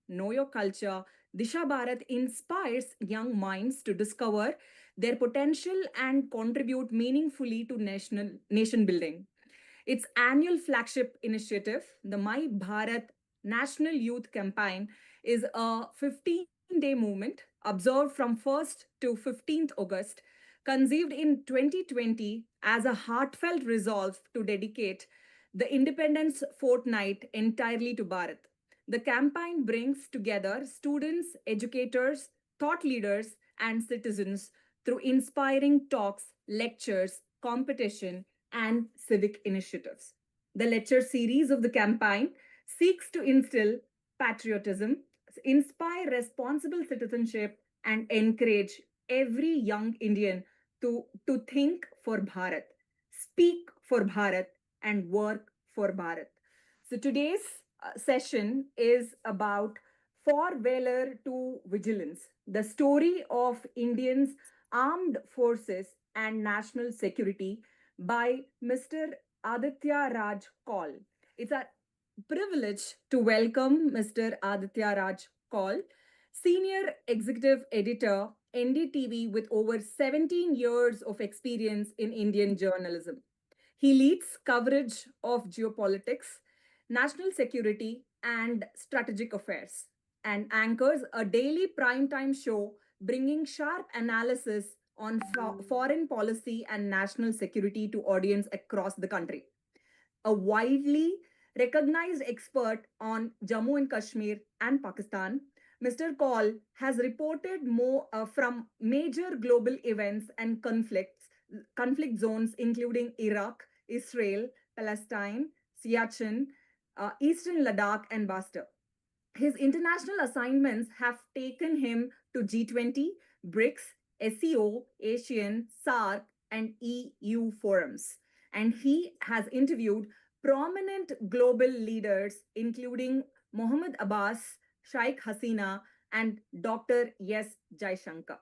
know your culture, Disha Bharat inspires young minds to discover their potential and contribute meaningfully to nation building. Its annual flagship initiative, the My Bharat National Youth Campaign, is a 15-day movement observed from 1st to 15th August, conceived in 2020 as a heartfelt resolve to dedicate the Independence Fortnight entirely to Bharat. The campaign brings together students, educators, thought leaders, and citizens through inspiring talks, lectures, competition, and civic initiatives. The lecture series of the campaign seeks to instill patriotism, inspire responsible citizenship, and encourage every young Indian to think for Bharat, speak for Bharat, and work for Bharat. So today's session is about For Valor to Vigilance, the story of Indians' armed forces and national security by Mr. Aditya Raj Kaul. It's a privilege to welcome Mr. Aditya Raj Kaul, Senior Executive Editor, NDTV, with over 17 years of experience in Indian journalism. He leads coverage of geopolitics, national security, and strategic affairs, and anchors a daily primetime show bringing sharp analysis on foreign policy and national security to audience across the country. A widely recognized expert on Jammu and Kashmir and Pakistan, Mr. Kaul has reported more from major global events and conflict zones including Iraq, Israel, Palestine, Siachen, Eastern Ladakh, and Bastar. His international assignments have taken him to G20, BRICS, SEO, ASEAN, SAARC, and EU forums. And he has interviewed prominent global leaders, including Mohammed Abbas, Sheikh Hasina, and Dr. S. Jaishankar.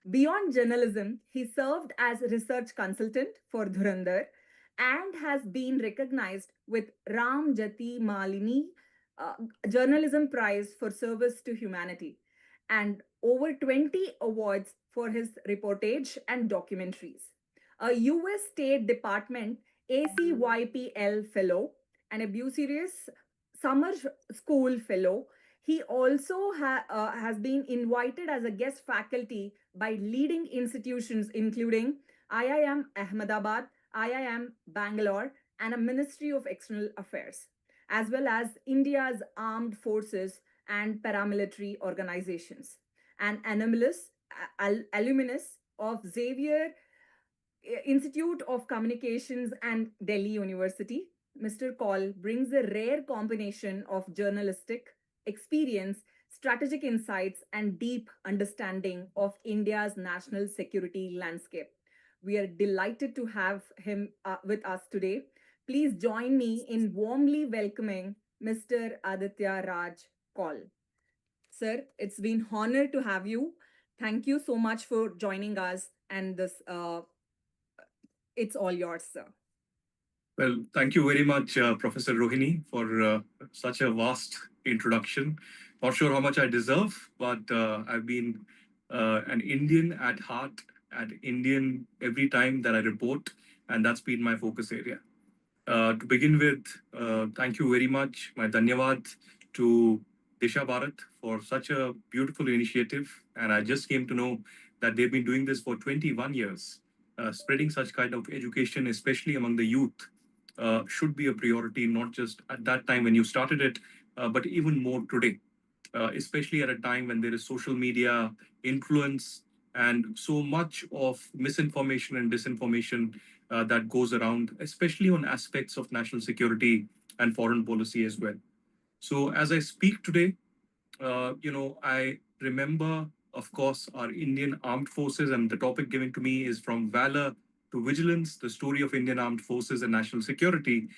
Beyond journalism, he served as research consultant for Dhurandhar and has been recognized with Ram Jati Malini uh, Journalism Prize for Service to Humanity and over 20 awards for his reportage and documentaries. A US State Department ACYPL Fellow and a Bucerius Summer School Fellow. He also has been invited as a guest faculty by leading institutions including IIM Ahmedabad, IIM Bangalore, and a Ministry of External Affairs, as well as India's armed forces and paramilitary organizations. An alumnus of Xavier Institute of Communications and Delhi University, Mr. Kaul brings a rare combination of journalistic experience, strategic insights, and deep understanding of India's national security landscape. We are delighted to have him with us today. Please join me in warmly welcoming Mr. Aditya Raj Kaul. Sir, it's been honor to have you. Thank you so much for joining us, and this it's all yours, sir. Well, thank you very much, Professor Rohini, for such a vast introduction. Not sure how much I deserve, but I've been an Indian at heart, an Indian every time that I report, and that's been my focus area. To begin with, thank you very much. My dhanyavad to Disha Bharat for such a beautiful initiative. And I just came to know that they've been doing this for 21 years. Spreading such kind of education, especially among the youth, should be a priority, not just at that time when you started it, but even more today, especially at a time when there is social media influence and so much of misinformation and disinformation that goes around, especially on aspects of national security and foreign policy as well. So as I speak today, I remember, of course, our Indian armed forces, and the topic given to me is From Valor to Vigilance, the story of Indian armed forces and national security.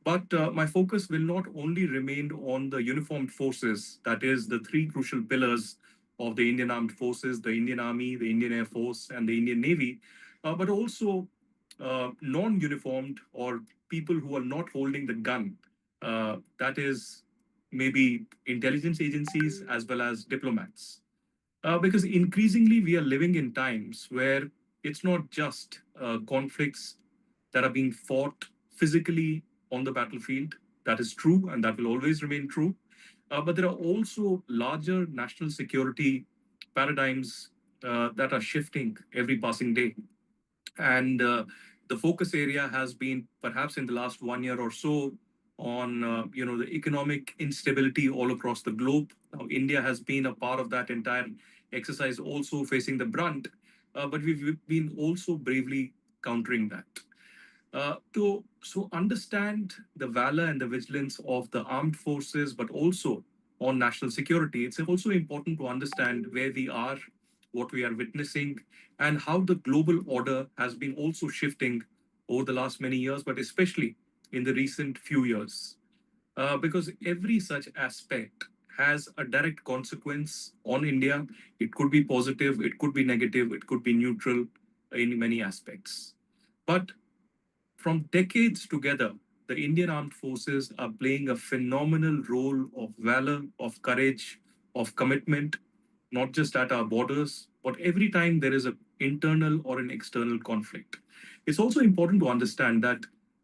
But my focus will not only remain on the uniformed forces, that is, the three crucial pillars of the Indian armed forces, the Indian Army, the Indian Air Force, and the Indian Navy, but also non uniformed or people who are not holding the gun. That is maybe intelligence agencies, as well as diplomats. Because increasingly we are living in times where it's not just conflicts that are being fought physically on the battlefield. That is true, and that will always remain true. But there are also larger national security paradigms that are shifting every passing day. And the focus area has been perhaps in the last 1 year or so on the economic instability all across the globe. Now, India has been a part of that entire exercise, also facing the brunt, but we've been also bravely countering that. To understand the valor and the vigilance of the armed forces, but also on national security, it's also important to understand where we are, what we are witnessing, and how the global order has been also shifting over the last many years, but especially in the recent few years. Because every such aspect has a direct consequence on India. It could be positive, it could be negative, it could be neutral in many aspects. But from decades together, the Indian armed forces are playing a phenomenal role of valor, of courage, of commitment, not just at our borders, but every time there is an internal or an external conflict. It's also important to understand that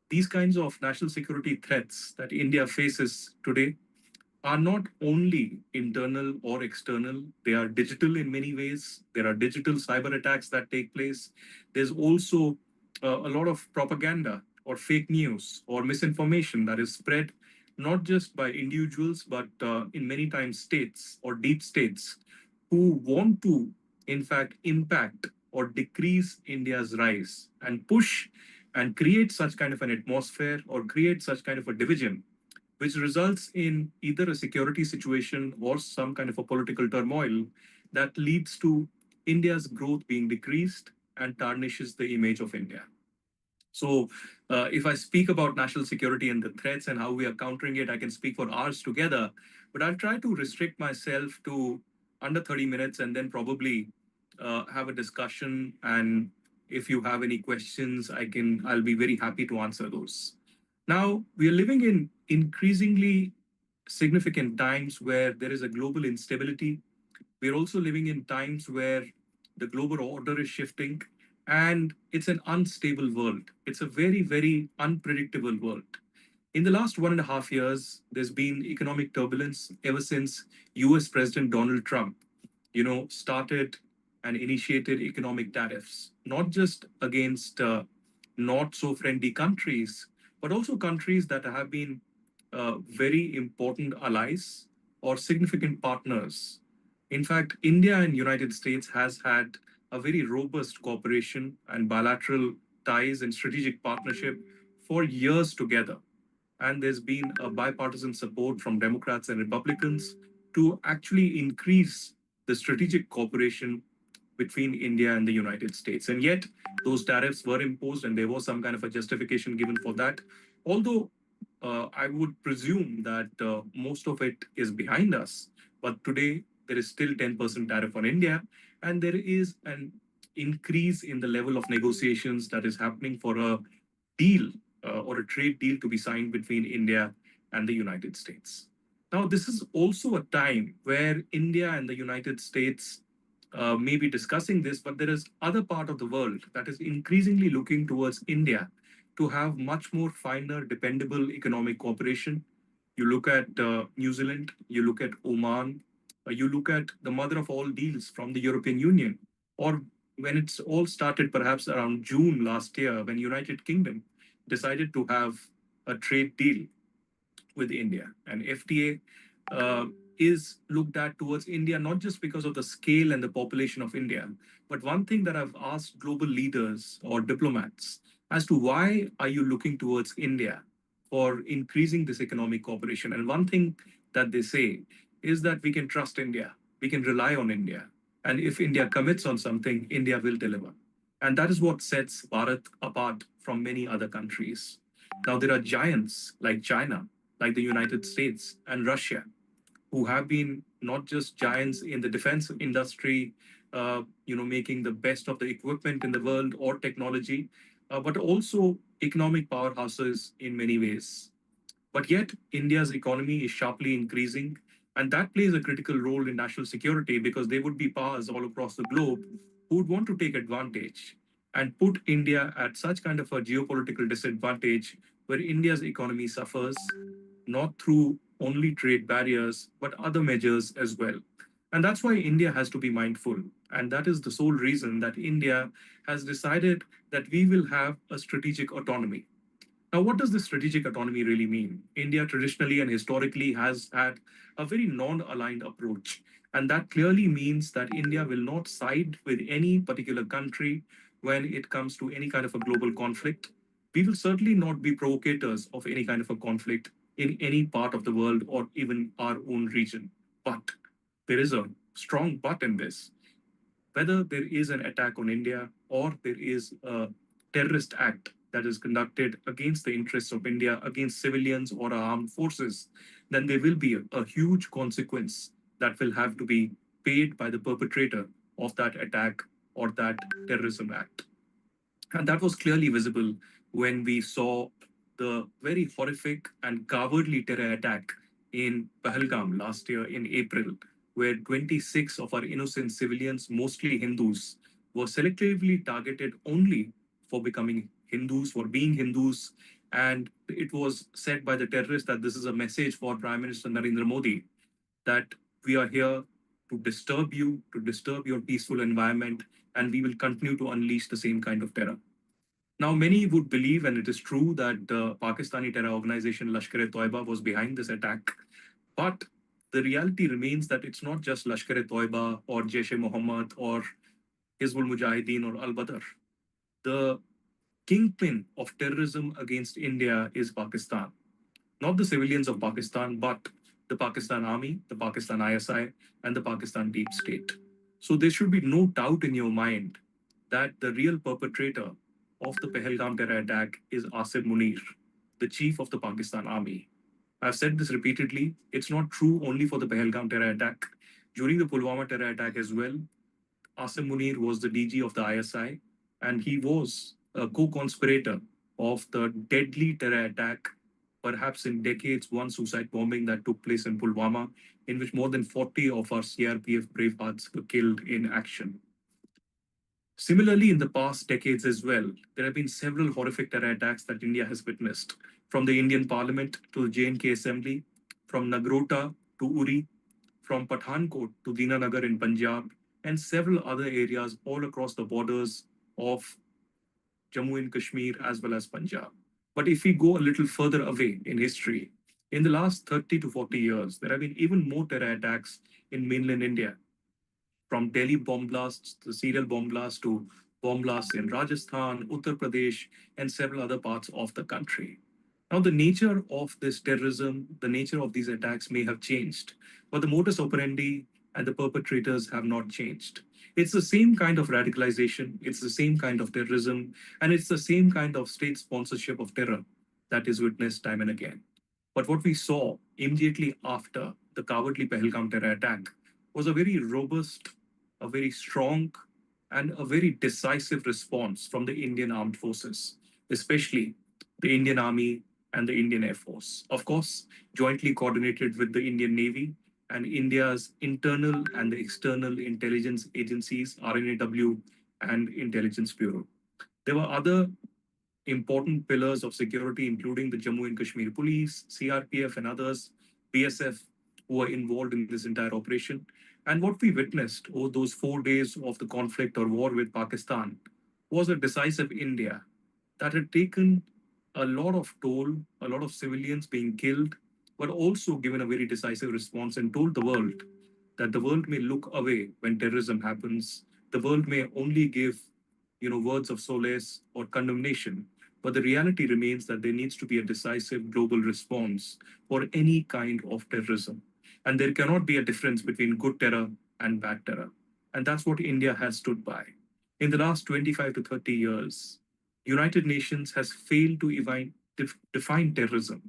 these kinds of national security threats that India faces today are not only internal or external, they are digital in many ways. There are digital cyber attacks that take place. There's also a lot of propaganda or fake news or misinformation that is spread not just by individuals, but in many times states or deep states who want to, in fact, impact or decrease India's rise and push and create such kind of an atmosphere or create such kind of a division which results in either a security situation or some kind of a political turmoil that leads to India's growth being decreased and tarnishes the image of India. So, if I speak about national security and the threats and how we are countering it, I can speak for hours together. But I'll try to restrict myself to under 30 minutes and then probably have a discussion. And if you have any questions, I'll be very happy to answer those. Now, we are living in increasingly significant times where there is a global instability. We're also living in times where the global order is shifting and it's an unstable world. It's a very, very unpredictable world. In the last 1.5 years, there's been economic turbulence ever since US President Donald Trump, started and initiated economic tariffs, not just against not so friendly countries, but also countries that have been very important allies or significant partners. In fact, India and United States has had a very robust cooperation and bilateral ties and strategic partnership for years together. And there's been a bipartisan support from Democrats and Republicans to actually increase the strategic cooperation between India and the United States. And yet, those tariffs were imposed, and there was some kind of a justification given for that. Although I would presume that most of it is behind us, but today there is still 10% tariff on India, and there is an increase in the level of negotiations that is happening for a deal or a trade deal to be signed between India and the United States. Now, this is also a time where India and the United States may be discussing this, but there is other part of the world that is increasingly looking towards India to have much more finer, dependable economic cooperation. You look at New Zealand, you look at Oman, you look at the mother of all deals from the European Union, or when it's all started, perhaps around June last year, when United Kingdom decided to have a trade deal with India. And FTA is looked at towards India not just because of the scale and the population of India, but one thing that I've asked global leaders or diplomats as to why are you looking towards India for increasing this economic cooperation? And one thing that they say is that we can trust India, we can rely on India. And if India commits on something, India will deliver. And that is what sets Bharat apart from many other countries. Now, there are giants like China, like the United States and Russia, who have been not just giants in the defense industry, making the best of the equipment in the world or technology, but also economic powerhouses in many ways. But yet, India's economy is sharply increasing, and that plays a critical role in national security because there would be powers all across the globe who would want to take advantage and put India at such kind of a geopolitical disadvantage where India's economy suffers, not through only trade barriers, but other measures as well. And that's why India has to be mindful. And that is the sole reason that India has decided that we will have a strategic autonomy. Now, what does this strategic autonomy really mean? India traditionally and historically has had a very non aligned approach. And that clearly means that India will not side with any particular country when it comes to any kind of a global conflict. We will certainly not be provocators of any kind of a conflict in any part of the world or even our own region. But there is a strong but in this. Whether there is an attack on India or there is a terrorist act that is conducted against the interests of India, against civilians or our armed forces, then there will be a huge consequence that will have to be paid by the perpetrator of that attack or that terrorism act. And that was clearly visible when we saw the very horrific and cowardly terror attack in Pahalgam last year in April, where 26 of our innocent civilians, mostly Hindus, were selectively targeted only for becoming Hindus, for being Hindus. And it was said by the terrorists that this is a message for Prime Minister Narendra Modi that we are here to disturb you, to disturb your peaceful environment, and we will continue to unleash the same kind of terror. Now, many would believe, and it is true, that the Pakistani terror organization Lashkar-e-Toiba was behind this attack. But the reality remains that it's not just Lashkar-e-Toiba or Jaish-e-Mohammed or Hizbul Mujahideen or Al-Badr. The kingpin of terrorism against India is Pakistan. Not the civilians of Pakistan, but the Pakistan Army, the Pakistan ISI, and the Pakistan Deep State. So there should be no doubt in your mind that the real perpetrator of the Pahalgam terror attack is Asim Munir, the chief of the Pakistan Army. I've said this repeatedly. It's not true only for the Pahalgam terror attack. During the Pulwama terror attack as well, Asim Munir was the DG of the ISI, and he was a co conspirator of the deadly terror attack, perhaps in decades, one suicide bombing that took place in Pulwama, in which more than 40 of our CRPF bravehearts were killed in action. Similarly, in the past decades as well, there have been several horrific terror attacks that India has witnessed, from the Indian Parliament to the J&K Assembly, from Nagrota to Uri, from Pathankot to Dinanagar in Punjab, and several other areas all across the borders of Jammu and Kashmir as well as Punjab. But if we go a little further away in history, in the last 30 to 40 years, there have been even more terror attacks in mainland India, from Delhi bomb blasts, the serial bomb blasts, to bomb blasts in Rajasthan, Uttar Pradesh, and several other parts of the country. Now, the nature of this terrorism, the nature of these attacks may have changed, but the modus operandi and the perpetrators have not changed. It's the same kind of radicalization, it's the same kind of terrorism, and it's the same kind of state sponsorship of terror that is witnessed time and again. But what we saw immediately after the cowardly Pahalgam terror attack was a very robust, a very strong, and a very decisive response from the Indian armed forces, especially the Indian Army and the Indian Air Force. Of course, jointly coordinated with the Indian Navy and India's internal and the external intelligence agencies, RNAW and Intelligence Bureau. There were other important pillars of security, including the Jammu and Kashmir Police, CRPF, and others, BSF, who were involved in this entire operation. And what we witnessed over those 4 days of the conflict or war with Pakistan was a decisive India that had taken a lot of toll, a lot of civilians being killed, but also given a very decisive response and told the world that the world may look away when terrorism happens. The world may only give, words of solace or condemnation, but the reality remains that there needs to be a decisive global response for any kind of terrorism. And there cannot be a difference between good terror and bad terror. And that's what India has stood by. In the last 25 to 30 years, United Nations has failed to define terrorism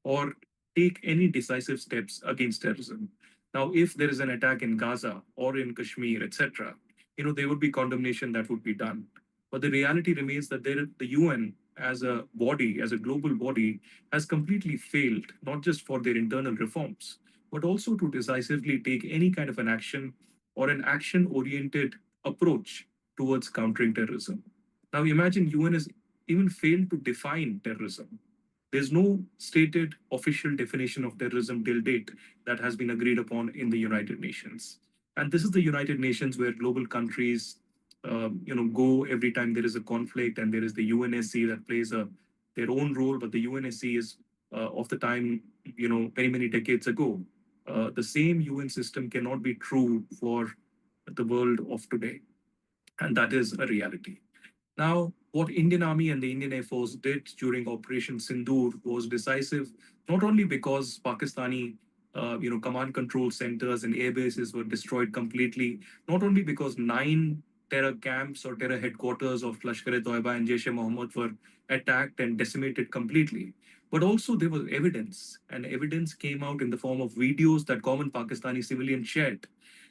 or take any decisive steps against terrorism. Now, if there is an attack in Gaza or in Kashmir, etc., there would be condemnation that would be done. But the reality remains that the UN as a body, as a global body, has completely failed, not just for their internal reforms, but also to decisively take any kind of an action or an action oriented approach towards countering terrorism. Now, imagine UN has even failed to define terrorism. There's no stated official definition of terrorism till date that has been agreed upon in the United Nations. And this is the United Nations where global countries, go every time there is a conflict, and there is the UNSC that plays their own role. But the UNSC is of the time, many many decades ago. The same UN system cannot be true for the world of today, and that is a reality. Now, what Indian Army and the Indian Air Force did during Operation Sindoor was decisive, not only because Pakistani, command control centers and air bases were destroyed completely, not only because 9 terror camps or terror headquarters of Lashkar-e-Toiba and Jaish-e-Mohammed were attacked and decimated completely, but also there was evidence, and evidence came out in the form of videos that common Pakistani civilians shared.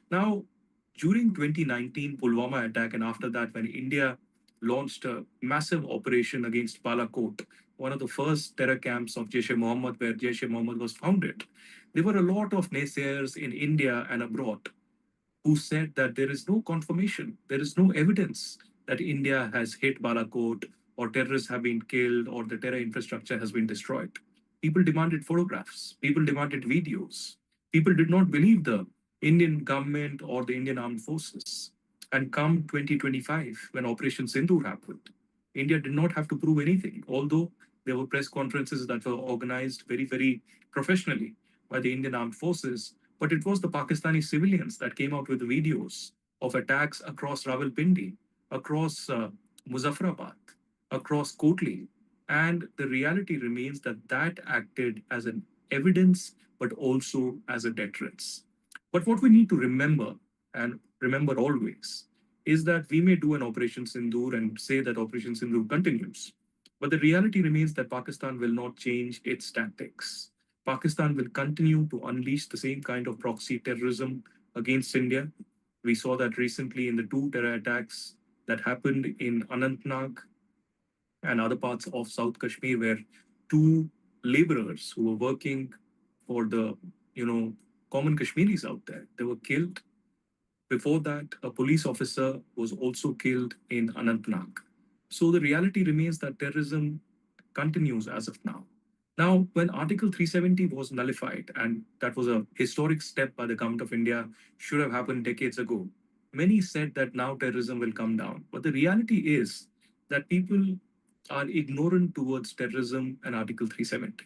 Now, during 2019 Pulwama attack, and after that, when India launched a massive operation against Balakot, one of the first terror camps of Jaish-e-Mohammed, where Jaish-e-Mohammed was founded. There were a lot of naysayers in India and abroad who said that there is no confirmation, there is no evidence that India has hit Balakot, or terrorists have been killed, or the terror infrastructure has been destroyed. People demanded photographs, people demanded videos. People did not believe the Indian government or the Indian armed forces. And come 2025, when Operation Sindoor happened, India did not have to prove anything, although there were press conferences that were organized very, very professionally by the Indian armed forces. But it was the Pakistani civilians that came out with videos of attacks across Rawalpindi, across Muzaffarabad, across Kotli. And the reality remains that that acted as an evidence, but also as a deterrence. But what we need to remember, and remember always, is that we may do an Operation Sindoor and say that Operation Sindoor continues. But the reality remains that Pakistan will not change its tactics. Pakistan will continue to unleash the same kind of proxy terrorism against India. We saw that recently in the 2 terror attacks that happened in Anantnag and other parts of South Kashmir, where 2 laborers who were working for the, common Kashmiris out there, they were killed. Before that, a police officer was also killed in Anantnag. So the reality remains that terrorism continues as of now. Now, when Article 370 was nullified, and that was a historic step by the government of India, should have happened decades ago, many said that now terrorism will come down. But the reality is that people are ignorant towards terrorism and Article 370.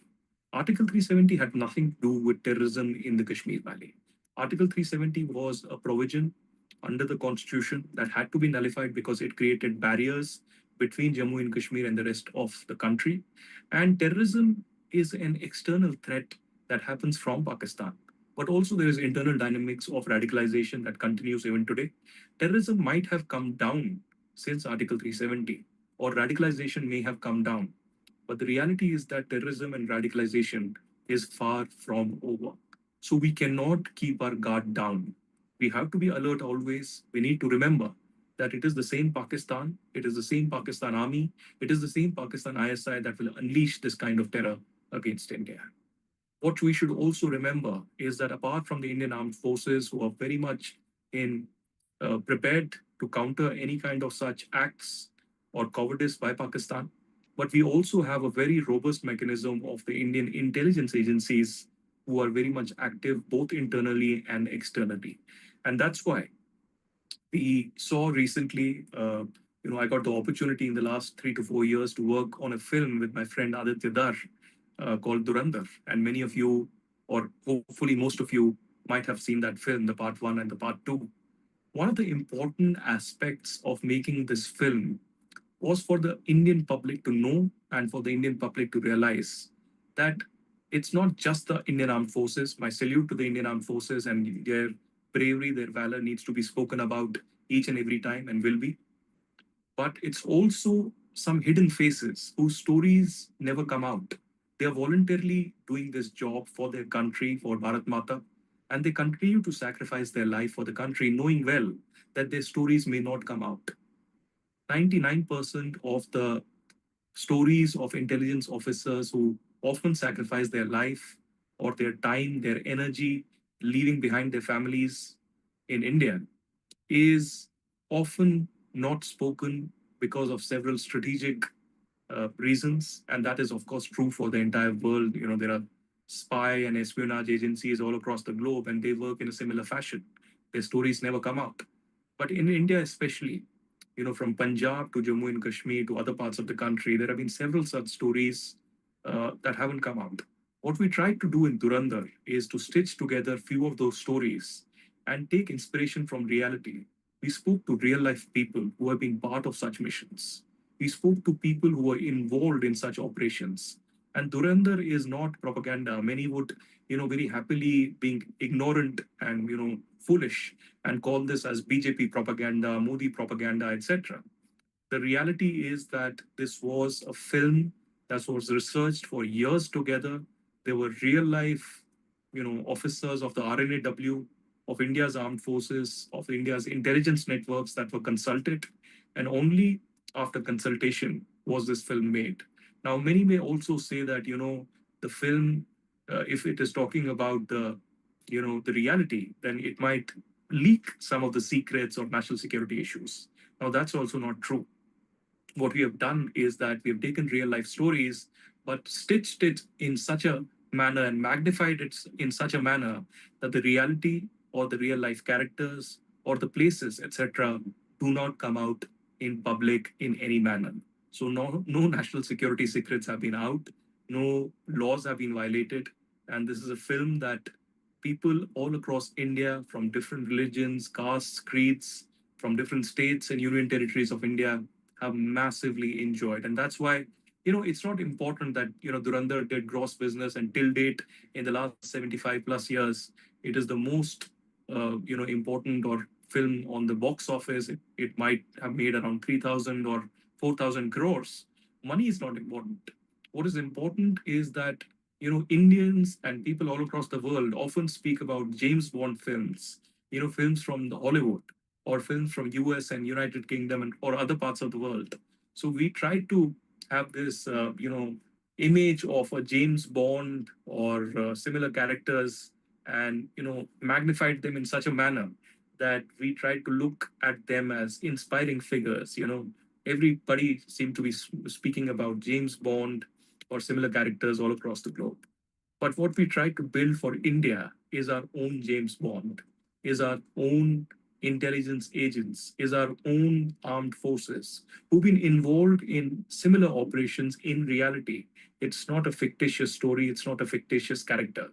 Article 370 had nothing to do with terrorism in the Kashmir Valley. Article 370 was a provision under the constitution that had to be nullified because it created barriers between Jammu and Kashmir and the rest of the country. And terrorism is an external threat that happens from Pakistan. But also, there is internal dynamics of radicalization that continues even today. Terrorism might have come down since Article 370, or radicalization may have come down. But the reality is that terrorism and radicalization is far from over. So we cannot keep our guard down. We have to be alert always. We need to remember that it is the same Pakistan, it is the same Pakistan army, it is the same Pakistan ISI that will unleash this kind of terror against India. What we should also remember is that apart from the Indian armed forces, who are very much in prepared to counter any kind of such acts or cowardice by Pakistan, but we also have a very robust mechanism of the Indian intelligence agencies who are very much active both internally and externally. And that's why we saw recently, I got the opportunity in the last 3 to 4 years to work on a film with my friend Aditya called Durandar. And many of you, or hopefully most of you, might have seen that film, the part one and the part two. One of the important aspects of making this film was for the Indian public to know and for the Indian public to realize that it's not just the Indian armed forces. My salute to the Indian armed forces, and their bravery, their valor needs to be spoken about each and every time and will be. But it's also some hidden faces whose stories never come out. They are voluntarily doing this job for their country, for Bharat Mata, and they continue to sacrifice their life for the country, knowing well that their stories may not come out. 99% of the stories of intelligence officers who often sacrifice their life or their time, their energy, leaving behind their families in India, is often not spoken because of several strategic reasons, and that is, of course, true for the entire world. There are spy and espionage agencies all across the globe, and they work in a similar fashion. Their stories never come out. But in India, especially, from Punjab to Jammu and Kashmir to other parts of the country, there have been several such stories that haven't come out. What we tried to do in Durandar is to stitch together few of those stories and take inspiration from reality. We spoke to real life people who have been part of such missions. We spoke to people who were involved in such operations. And Durandar is not propaganda. Many would, very happily being ignorant and, foolish and call this as BJP propaganda, Modi propaganda, etc. The reality is that this was a film that was researched for years together. There were real life, officers of the RNAW, of India's armed forces, of India's intelligence networks that were consulted, and only after consultation was this film made. Now, many may also say that the film, if it is talking about the reality, then it might leak some of the secrets of national security issues. Now, that's also not true. What we have done is that we have taken real life stories, but stitched it in such a manner and magnified it in such a manner that the reality or the real life characters or the places, etc., do not come out in public in any manner. So no national security secrets have been out, no laws have been violated, and this is a film that people all across India from different religions, castes, creeds, from different states and union territories of India have massively enjoyed. And that's why, it's not important that, Durandar did gross business and till date in the last 75 plus years, it is the most, important or film on the box office. It might have made around 3,000 or 4,000 crores. Money is not important. What is important is that, Indians and people all across the world often speak about James Bond films, films from the Hollywood or films from US and United Kingdom and or other parts of the world. So we try to have this, image of a James Bond or similar characters, and magnified them in such a manner that we try to look at them as inspiring figures. Everybody seemed to be speaking about James Bond or similar characters all across the globe. But what we try to build for India is our own James Bond, is our own intelligence agents, is our own armed forces who've been involved in similar operations in reality. It's not a fictitious story, it's not a fictitious character.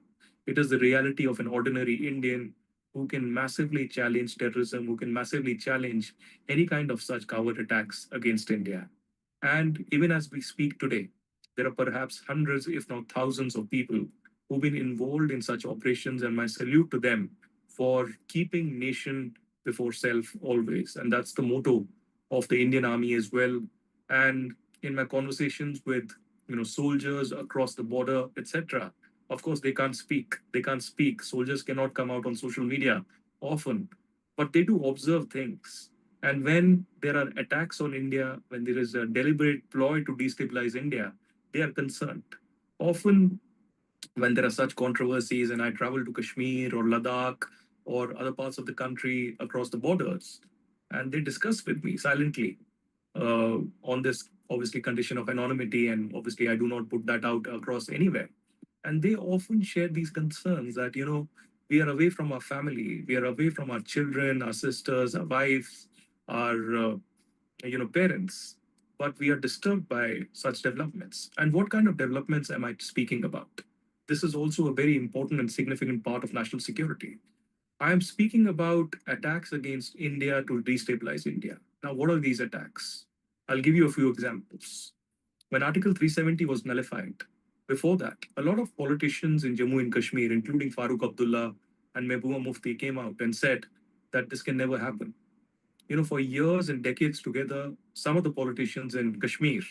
It is the reality of an ordinary Indian who can massively challenge terrorism, who can massively challenge any kind of such covert attacks against India. And even as we speak today, there are perhaps hundreds, if not thousands, of people who've been involved in such operations, and my salute to them for keeping nation before self always. And that's the motto of the Indian Army as well. And in my conversations with soldiers across the border, etc., of course they can't speak. They can't speak. Soldiers cannot come out on social media often, but they do observe things. And when there are attacks on India, when there is a deliberate ploy to destabilize India, they are concerned. Often, when there are such controversies, and I travel to Kashmir or Ladakh or other parts of the country across the borders, and they discuss with me silently on this obviously condition of anonymity, and obviously I do not put that out across anywhere. And they often share these concerns that we are away from our family, we are away from our children, our sisters, our wives, our parents, but we are disturbed by such developments. And what kind of developments am I speaking about? This is also a very important and significant part of national security. I am speaking about attacks against India to destabilize India. Now, what are these attacks? I'll give you a few examples. When Article 370 was nullified, before that, a lot of politicians in Jammu and Kashmir, including Farooq Abdullah and Mehbooba Mufti, came out and said that this can never happen. For years and decades together, some of the politicians in Kashmir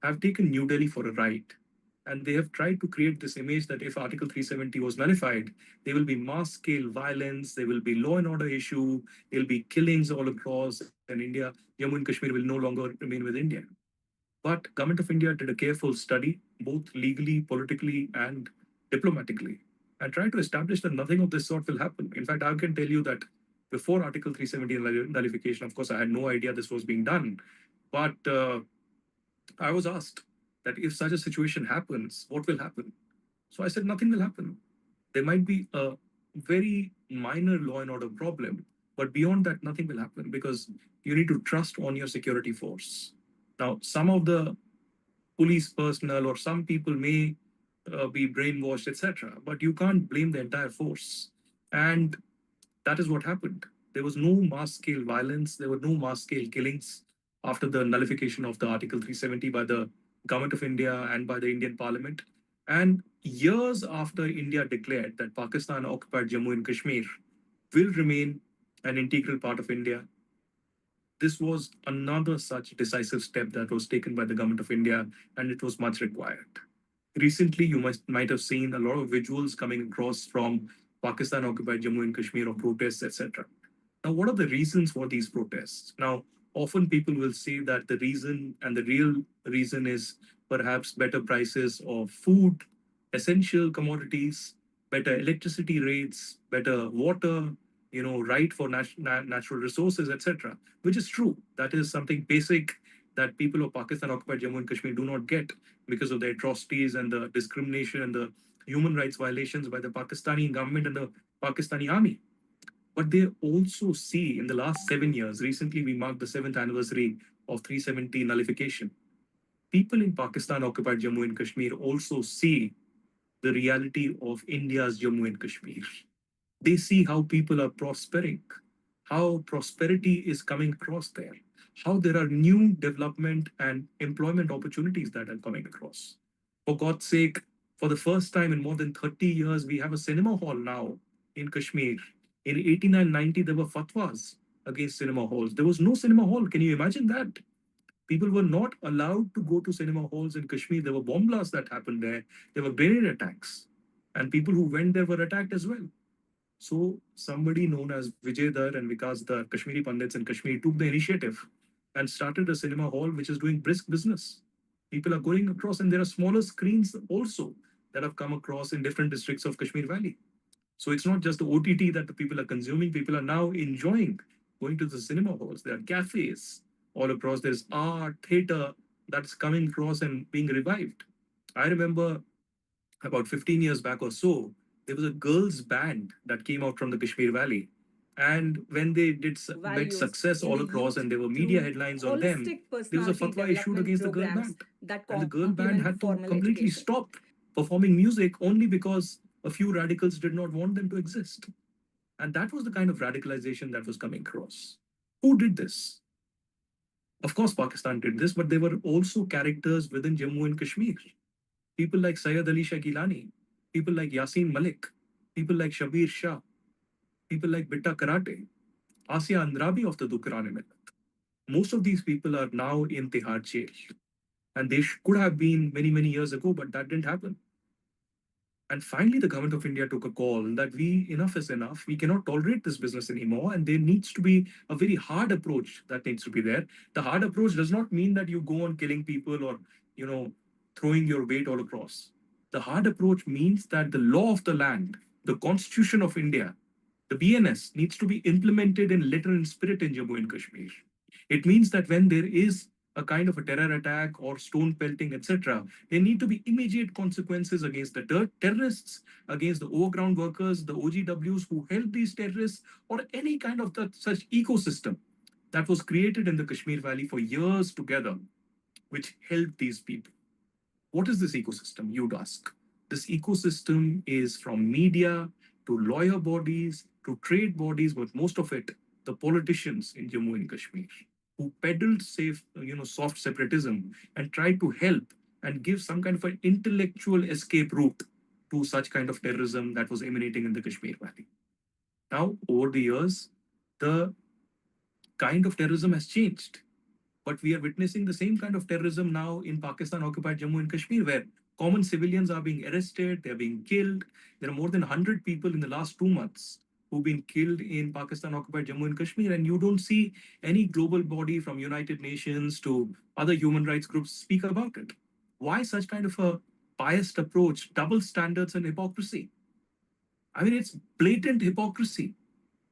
have taken New Delhi for a ride. And they have tried to create this image that if Article 370 was nullified, there will be mass scale violence, there will be law and order issue, there will be killings all across, and India, Jammu and Kashmir will no longer remain with India. But government of India did a careful study, both legally, politically, and diplomatically, and tried to establish that nothing of this sort will happen. In fact, I can tell you that before Article 370 nullification, of course, I had no idea this was being done. But I was asked that if such a situation happens, what will happen? So I said, nothing will happen. There might be a very minor law and order problem, but beyond that, nothing will happen because you need to trust on your security force. Now, some of the police personnel or some people may be brainwashed, etc., but you can't blame the entire force. And that is what happened. There was no mass scale violence, there were no mass scale killings after the nullification of the Article 370 by the government of India and by the Indian Parliament. And years after India declared that Pakistan occupied Jammu and Kashmir will remain an integral part of India, this was another such decisive step that was taken by the government of India, and it was much required. Recently, you might have seen a lot of visuals coming across from Pakistan occupied Jammu and Kashmir of protests, etc. Now, what are the reasons for these protests? Now, often people will say that the reason and the real reason is perhaps better prices of food, essential commodities, better electricity rates, better water, right for natural resources, etc. Which is true. That is something basic that people of Pakistan occupied Jammu and Kashmir do not get because of the atrocities and the discrimination and the human rights violations by the Pakistani government and the Pakistani army. But they also see in the last 7 years, recently we marked the seventh anniversary of 370 nullification. People in Pakistan occupied Jammu and Kashmir also see the reality of India's Jammu and Kashmir. They see how people are prospering, how prosperity is coming across there, how there are new development and employment opportunities that are coming across. For God's sake, for the first time in more than 30 years, we have a cinema hall now in Kashmir. In 89-90, there were fatwas against cinema halls. There was no cinema hall. Can you imagine that? People were not allowed to go to cinema halls in Kashmir. There were bomb blasts that happened there. There were grenade attacks. And people who went there were attacked as well. So somebody known as Vijay Dar and Vikas Dar, Kashmiri Pandits in Kashmir, took the initiative and started a cinema hall which is doing brisk business. People are going across, and there are smaller screens also that have come across in different districts of Kashmir Valley. So it's not just the OTT that the people are consuming. People are now enjoying going to the cinema halls. There are cafes all across. There's art, theater that's coming across and being revived. I remember about 15 years back or so, there was a girls' band that came out from the Kashmir Valley. And when they did get Values success in all the across youth and there were media through headlines on them, holistic there was a personality fatwa issued development against the girl programs band. that And the girl band complement had to formal completely education. stop performing music only because a few radicals did not want them to exist. And that was the kind of radicalization that was coming across. Who did this? Of course, Pakistan did this, but there were also characters within Jammu and Kashmir. People like Syed Ali Shakilani, people like Yasin Malik, people like Shabir Shah, people like Bitta Karate, Asia Andrabi of the Dukrani Millat. Most of these people are now in Tihar jail. And they could have been many, many years ago, but that didn't happen. And finally, the government of India took a call that enough is enough. We cannot tolerate this business anymore. And there needs to be a very hard approach that needs to be there. The hard approach does not mean that you go on killing people or, you know, throwing your weight all across. The hard approach means that the law of the land, the constitution of India, the BNS needs to be implemented in letter and spirit in Jammu and Kashmir. It means that when there is a kind of a terror attack or stone pelting, etc., there need to be immediate consequences against the terrorists, against the overground workers, the OGWs who help these terrorists, or any kind of such ecosystem that was created in the Kashmir Valley for years together, which helped these people. What is this ecosystem, you'd ask? This ecosystem is from media to lawyer bodies to trade bodies, but most of it, the politicians in Jammu and Kashmir, who peddled safe, soft separatism and tried to help and give some kind of an intellectual escape route to such kind of terrorism that was emanating in the Kashmir Valley. Now, over the years, the kind of terrorism has changed. But we are witnessing the same kind of terrorism now in Pakistan occupied Jammu and Kashmir, where common civilians are being arrested, they're being killed. There are more than 100 people in the last 2 months who've been killed in Pakistan occupied Jammu and Kashmir, and you don't see any global body from United Nations to other human rights groups speak about it. Why such kind of a biased approach, double standards, and hypocrisy? I mean, it's blatant hypocrisy.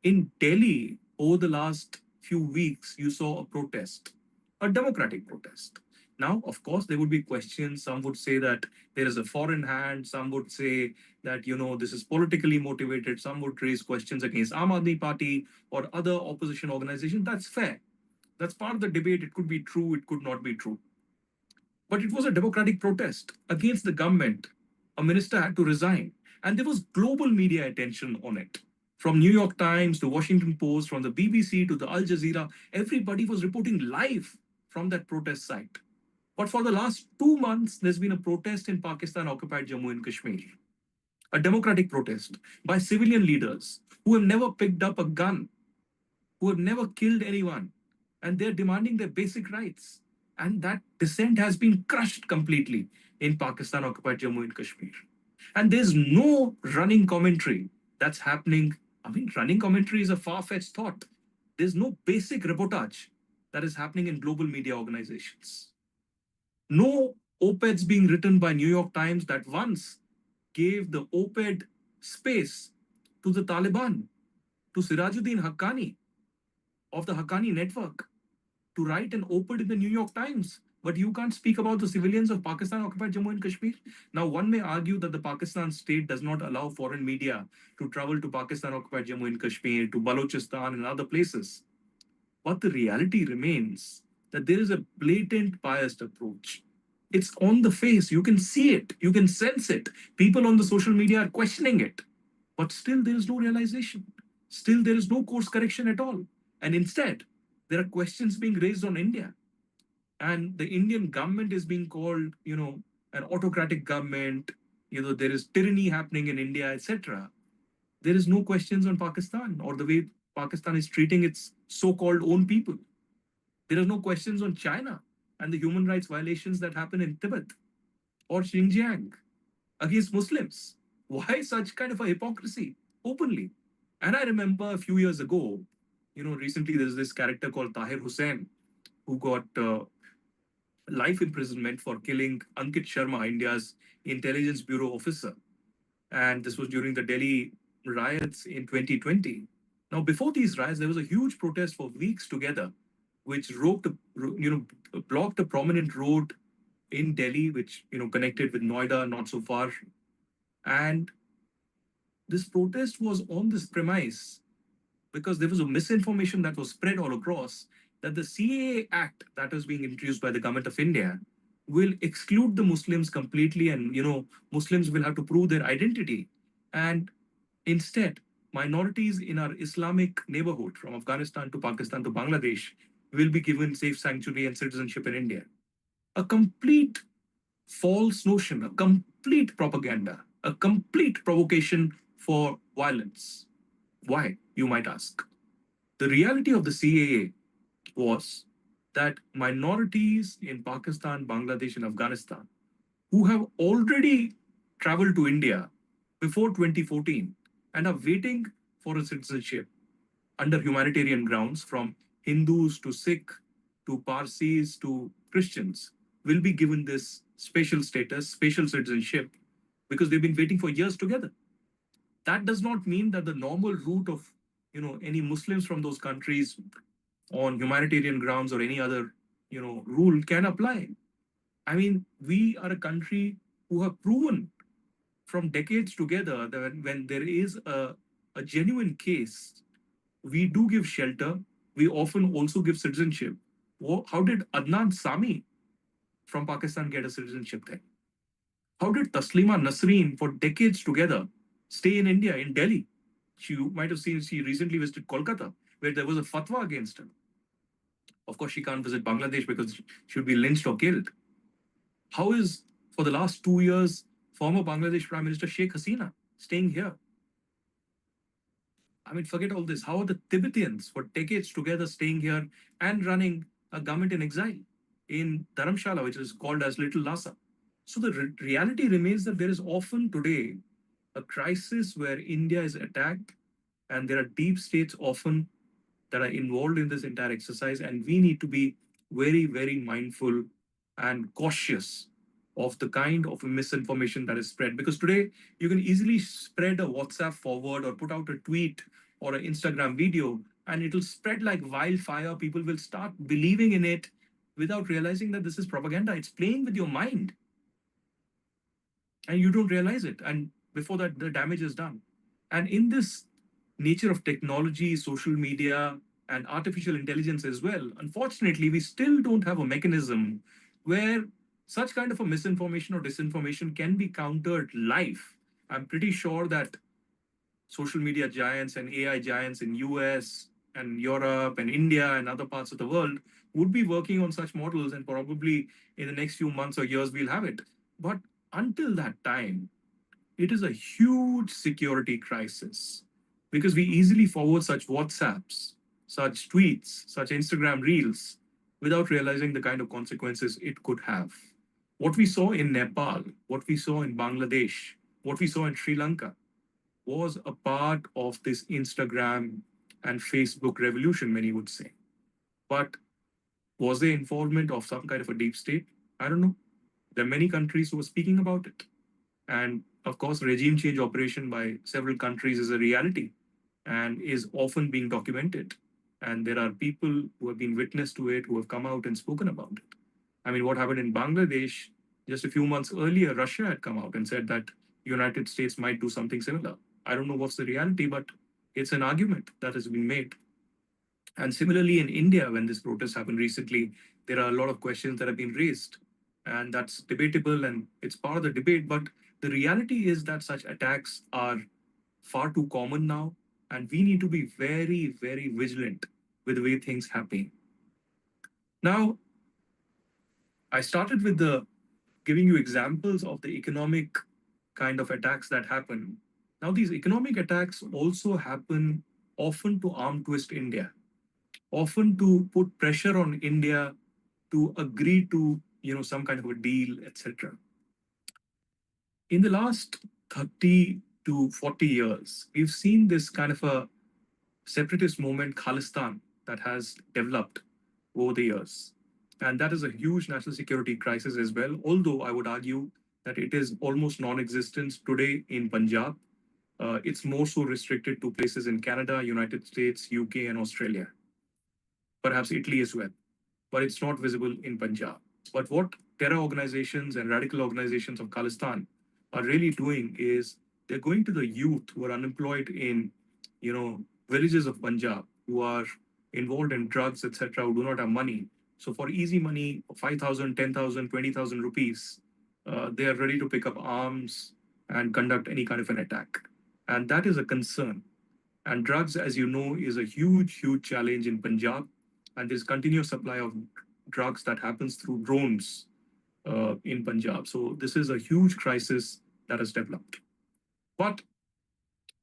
In Delhi, over the last few weeks, you saw a protest, a democratic protest. Now, of course, there would be questions. Some would say that there is a foreign hand. Some would say that, this is politically motivated. Some would raise questions against Aam Aadmi Party or other opposition organizations. That's fair. That's part of the debate. It could be true, it could not be true. But it was a democratic protest against the government. A minister had to resign. And there was global media attention on it. From New York Times to Washington Post, from the BBC to the Al Jazeera, everybody was reporting live from that protest site. But for the last 2 months, there's been a protest in Pakistan occupied Jammu and Kashmir. A democratic protest by civilian leaders who have never picked up a gun, who have never killed anyone, and they're demanding their basic rights. And that dissent has been crushed completely in Pakistan occupied Jammu and Kashmir. And there's no running commentary that's happening. I mean, running commentary is a far fetched thought. There's no basic reportage that is happening in global media organizations. No op-eds being written by New York Times that once gave the op-ed space to the Taliban, to Sirajuddin Haqqani of the Haqqani network, to write an op-ed in the New York Times. But you can't speak about the civilians of Pakistan occupied Jammu and Kashmir. Now, one may argue that the Pakistan state does not allow foreign media to travel to Pakistan occupied Jammu and Kashmir, to Balochistan and other places. But the reality remains that there is a blatant biased approach. It's on the face. You can see it. You can sense it. People on the social media are questioning it. But still, there is no realization. Still, there is no course correction at all. And instead, there are questions being raised on India. And the Indian government is being called, an autocratic government. There is tyranny happening in India, etc. There is no questions on Pakistan or the way Pakistan is treating its so-called own people. There are no questions on China and the human rights violations that happen in Tibet or Xinjiang against Muslims. Why such kind of a hypocrisy openly? And I remember a few years ago, recently there's this character called Tahir Hussain who got life imprisonment for killing Ankit Sharma, India's intelligence bureau officer. And this was during the Delhi riots in 2020. Now, before these riots, there was a huge protest for weeks together, which blocked a prominent road in Delhi, which connected with Noida, not so far. And this protest was on this premise because there was a misinformation that was spread all across that the CAA Act that was being introduced by the government of India will exclude the Muslims completely, and Muslims will have to prove their identity. And instead, minorities in our Islamic neighborhood, from Afghanistan to Pakistan to Bangladesh, will be given safe sanctuary and citizenship in India. A complete false notion, a complete propaganda, a complete provocation for violence. Why, you might ask? The reality of the CAA was that minorities in Pakistan, Bangladesh, and Afghanistan who have already traveled to India before 2014 and are waiting for a citizenship under humanitarian grounds, from Hindus to Sikh to Parsis to Christians, will be given this special status, special citizenship, because they've been waiting for years together. That does not mean that the normal route of any Muslims from those countries on humanitarian grounds or any other rule can apply. I mean, we are a country who have proven from decades together that when there is a genuine case, we do give shelter. We often also give citizenship. How did Adnan Sami from Pakistan get a citizenship there? How did Taslima Nasreen, for decades together, stay in India, in Delhi? You might have seen she recently visited Kolkata, where there was a fatwa against her. Of course, she can't visit Bangladesh because she would be lynched or killed. How is, for the last 2 years, former Bangladesh Prime Minister Sheikh Hasina staying here? I mean, forget all this. How are the Tibetans for decades together staying here and running a government in exile in Dharamshala, which is called as Little Lhasa? So the reality remains that there is often today a crisis where India is attacked And there are deep states often that are involved in this entire exercise, and we need to be very, very mindful and cautious of the kind of misinformation that is spread. Because today, you can easily spread a WhatsApp forward or put out a tweet or an Instagram video, and it'll spread like wildfire. People will start believing in it without realizing that this is propaganda. It's playing with your mind, and you don't realize it. And before that, the damage is done. And in this nature of technology, social media, and artificial intelligence as well, unfortunately, we still don't have a mechanism where such kind of a misinformation or disinformation can be countered live. I'm pretty sure that social media giants and AI giants in US and Europe and India and other parts of the world would be working on such models, and probably in the next few months or years we'll have it. But until that time, it is a huge security crisis because we easily forward such WhatsApps, such tweets, such Instagram reels without realizing the kind of consequences it could have. What we saw in Nepal, what we saw in Bangladesh, what we saw in Sri Lanka was a part of this Instagram and Facebook revolution, many would say. But was there involvement of some kind of a deep state? I don't know. There are many countries who are speaking about it. And of course, regime change operation by several countries is a reality and is often being documented. And there are people who have been witness to it, who have come out and spoken about it. I mean, what happened in Bangladesh just a few months earlier, Russia had come out and said that United States might do something similar. I don't know what's the reality, but it's an argument that has been made. And similarly, in India, when this protest happened recently, there are a lot of questions that have been raised. And that's debatable and it's part of the debate. But the reality is that such attacks are far too common now. And we need to be very, very vigilant with the way things happen. Now, I started with the giving you examples of the economic kind of attacks that happen. Now, these economic attacks also happen often to arm twist India, often to put pressure on India to agree to some kind of a deal, etc. In the last 30 to 40 years, we've seen this kind of a separatist movement, Khalistan, that has developed over the years. And that is a huge national security crisis as well, although I would argue that it is almost non existent today in Punjab. It's more so restricted to places in Canada, United States, UK, and Australia, perhaps Italy as well, but it's not visible in Punjab. But what terror organizations and radical organizations of Khalistan are really doing is they're going to the youth who are unemployed in, villages of Punjab, who are involved in drugs, etc., who do not have money. So for easy money, 5,000, 10,000, 20,000 rupees, they are ready to pick up arms and conduct any kind of an attack. And that is a concern. And drugs, as you know, is a huge, huge challenge in Punjab. And there's continuous supply of drugs that happens through drones in Punjab. So this is a huge crisis that has developed. But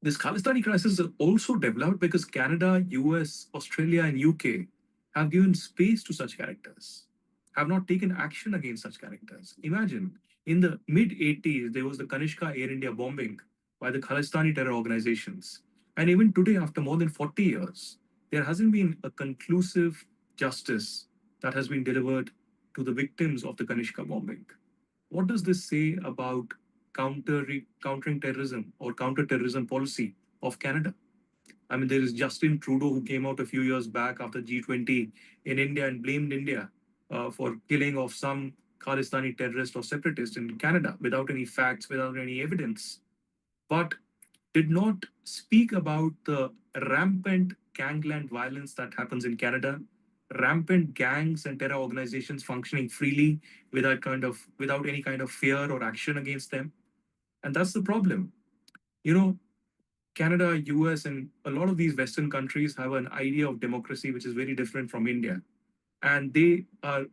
this Khalistani crisis is also developed because Canada, US, Australia, and UK have given space to such characters, have not taken action against such characters. Imagine in the mid 80s, there was the Kanishka Air India bombing by the Khalistani terror organizations. And even today, after more than 40 years, there hasn't been a conclusive justice that has been delivered to the victims of the Kanishka bombing. What does this say about countering terrorism or counter-terrorism policy of Canada? I mean, there is Justin Trudeau who came out a few years back after G20 in India and blamed India for killing of some Khalistani terrorist or separatist in Canada without any facts, without any evidence, but did not speak about the rampant gangland violence that happens in Canada, rampant gangs and terror organizations functioning freely without any kind of fear or action against them. And that's the problem. You know, Canada, US, and a lot of these Western countries have an idea of democracy which is very different from India. And they are,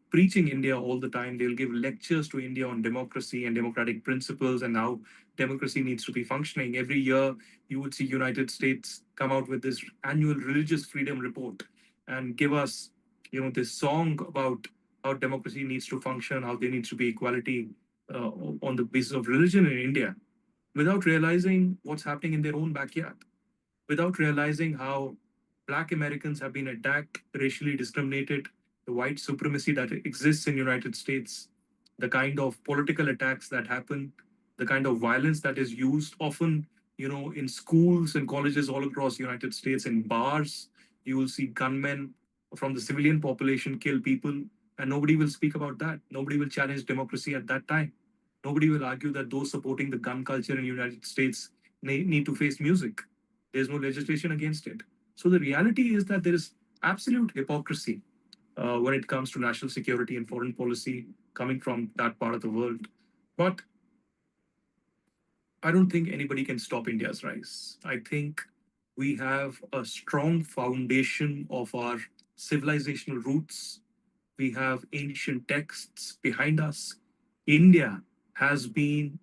preaching India all the time. They'll give lectures to India on democracy and democratic principles and how democracy needs to be functioning. Every year, you would see United States come out with this annual religious freedom report and give us, this song about how democracy needs to function, how there needs to be equality on the basis of religion in India, without realizing what's happening in their own backyard. without realizing how Black Americans have been attacked, racially discriminated, the white supremacy that exists in United States, the kind of political attacks that happen, the kind of violence that is used often, in schools and colleges all across United States, in bars, you will see gunmen from the civilian population kill people, and nobody will speak about that. Nobody will challenge democracy at that time. Nobody will argue that those supporting the gun culture in the United States need to face music. There's no legislation against it. So the reality is that there is absolute hypocrisy when it comes to national security and foreign policy coming from that part of the world. But I don't think anybody can stop India's rise. I think we have a strong foundation of our civilizational roots. We have ancient texts behind us. India has been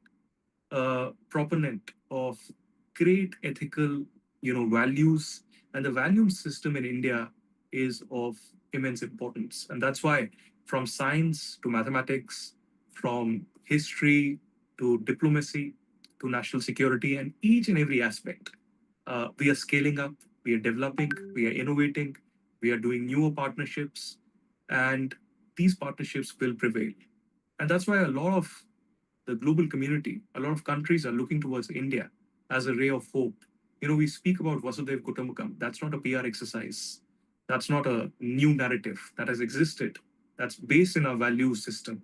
a proponent of great ethical, values, and the value system in India is of immense importance. And that's why, from science to mathematics, from history to diplomacy to national security, and each and every aspect, we are scaling up, we are developing, we are innovating, we are doing newer partnerships, and these partnerships will prevail. And that's why a lot of the global community, a lot of countries are looking towards India as a ray of hope. We speak about Vasudev Kutumbakam. That's not a PR exercise. That's not a new narrative that has existed. That's based in our value system.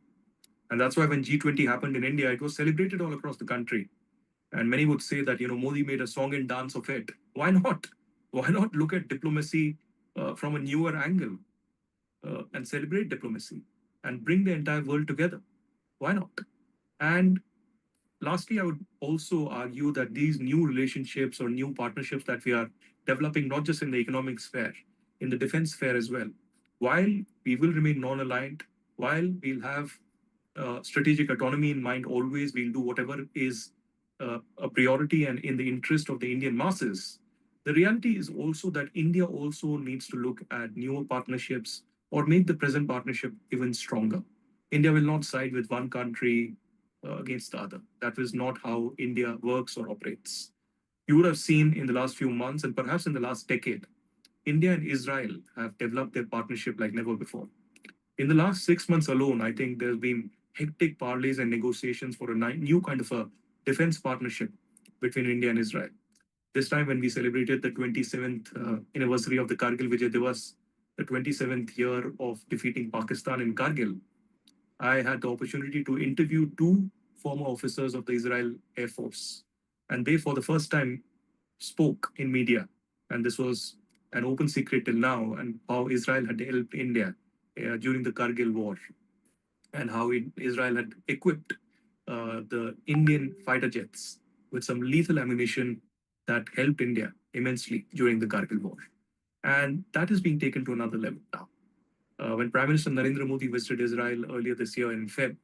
And that's why when G20 happened in India, it was celebrated all across the country. And many would say that, Modi made a song and dance of it. Why not? Why not look at diplomacy from a newer angle and celebrate diplomacy and bring the entire world together? Why not? And lastly, I would also argue that these new relationships or new partnerships that we are developing, not just in the economic sphere, in the defense sphere as well, while we will remain non aligned, while we'll have strategic autonomy in mind always, we'll do whatever is a priority and in the interest of the Indian masses. The reality is also that India also needs to look at newer partnerships or make the present partnership even stronger. India will not side with one country against the other. That is not how India works or operates. You would have seen in the last few months and perhaps in the last decade, India and Israel have developed their partnership like never before. In the last 6 months alone, I think there's been hectic parleys and negotiations for a new kind of a defense partnership between India and Israel. This time, when we celebrated the 27th anniversary of the Kargil Vijay Divas, the 27th year of defeating Pakistan in Kargil, I had the opportunity to interview two former officers of the Israel Air Force. And they, for the first time, spoke in media. And this was an open secret till now, and how Israel had helped India during the Kargil war, and how Israel had equipped the Indian fighter jets with some lethal ammunition that helped India immensely during the Kargil war. And that is being taken to another level now. When Prime Minister Narendra Modi visited Israel earlier this year in Feb,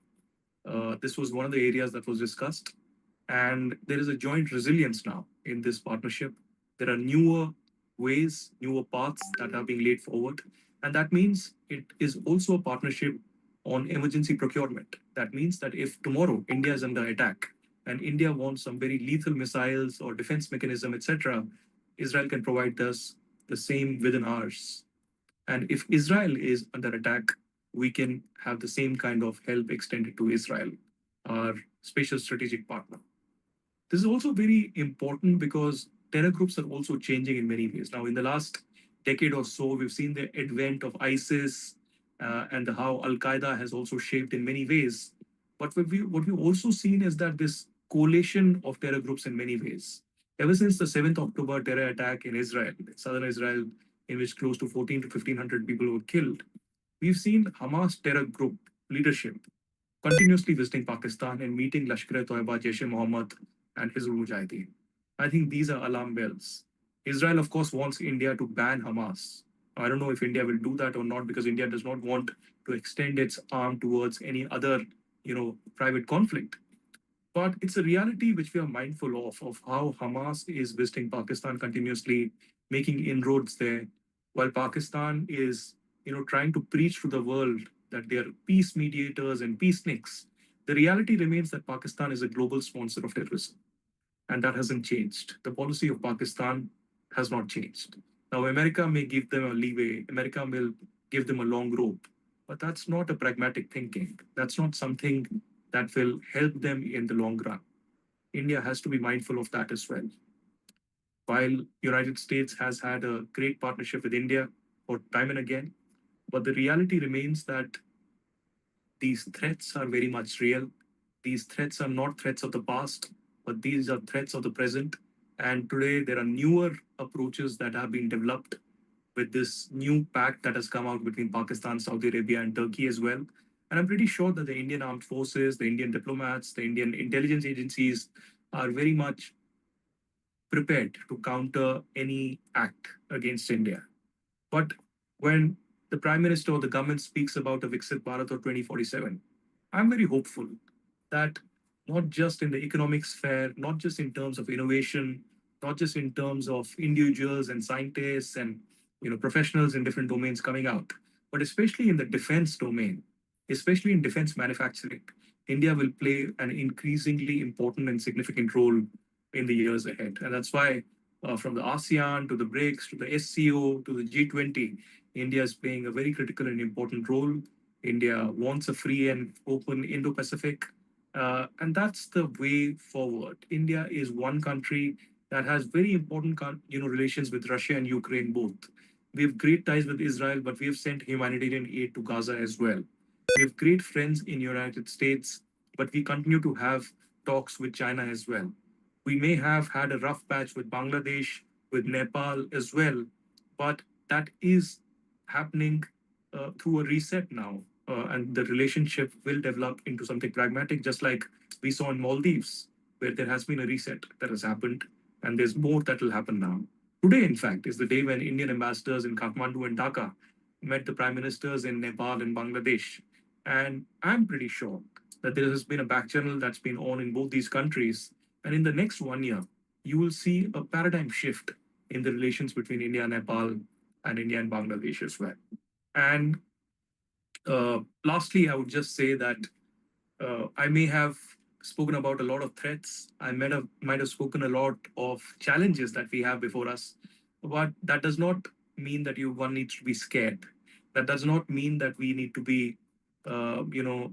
this was one of the areas that was discussed. And there is a joint resilience now in this partnership. There are newer ways, newer paths that are being laid forward. And that means it is also a partnership on emergency procurement. That means that if tomorrow India is under attack and India wants some very lethal missiles or defense mechanism, etc., Israel can provide us the same within hours. And if Israel is under attack, we can have the same kind of help extended to Israel, our special strategic partner. This is also very important because terror groups are also changing in many ways. Now, in the last decade or so, we've seen the advent of ISIS and how Al Qaeda has also shaped in many ways. But what we've also seen is that this coalition of terror groups in many ways. Ever since the 7th October terror attack in Israel, southern Israel, in which close to 14 to 1500 people were killed, we've seen Hamas terror group leadership continuously visiting Pakistan and meeting Lashkar-e-Toiba, Jaish-e-Mohammed, and Hizbul Mujahideen. I think these are alarm bells. Israel, of course, wants India to ban Hamas. I don't know if India will do that or not because India does not want to extend its arm towards any other, private conflict. But it's a reality which we are mindful of how Hamas is visiting Pakistan continuously, making inroads there, while Pakistan is, trying to preach to the world that they are peace mediators and peaceniks. The reality remains that Pakistan is a global sponsor of terrorism, and that hasn't changed. The policy of Pakistan has not changed. Now, America may give them a leeway, America will give them a long rope, but that's not a pragmatic thinking. That's not something that will help them in the long run. India has to be mindful of that as well. While United States has had a great partnership with India for time and again, but the reality remains that these threats are very much real. These threats are not threats of the past, but these are threats of the present. And today, there are newer approaches that have been developed with this new pact that has come out between Pakistan, Saudi Arabia, and Turkey as well. And I'm pretty sure that the Indian armed forces, the Indian diplomats, the Indian intelligence agencies are very much prepared to counter any act against India. But when the Prime Minister or the government speaks about a Viksit Bharat or 2047, I'm very hopeful that not just in the economic sphere, not just in terms of innovation, not just in terms of individuals and scientists and professionals in different domains coming out, but especially in the defense domain, especially in defense manufacturing, India will play an increasingly important and significant role in the years ahead. And that's why from the ASEAN to the BRICS to the SCO to the G20, India is playing a very critical and important role. India wants a free and open Indo Pacific. And that's the way forward. India is one country that has very important relations with Russia and Ukraine both. We have great ties with Israel, but we have sent humanitarian aid to Gaza as well. We have great friends in United States, but we continue to have talks with China as well. We may have had a rough patch with Bangladesh, with Nepal as well, but that is happening through a reset now. And the relationship will develop into something pragmatic, just like we saw in Maldives, where there has been a reset that has happened, and there's more that will happen now. Today, in fact, is the day when Indian ambassadors in Kathmandu and Dhaka met the prime ministers in Nepal and Bangladesh. And I'm pretty sure that there has been a back channel that's been on in both these countries. And in the next 1 year, you will see a paradigm shift in the relations between India and Nepal and India and Bangladesh as well. And lastly, I would just say that I may have spoken about a lot of threats. I might have spoken a lot of challenges that we have before us, but that does not mean that you one needs to be scared. That does not mean that we need to be,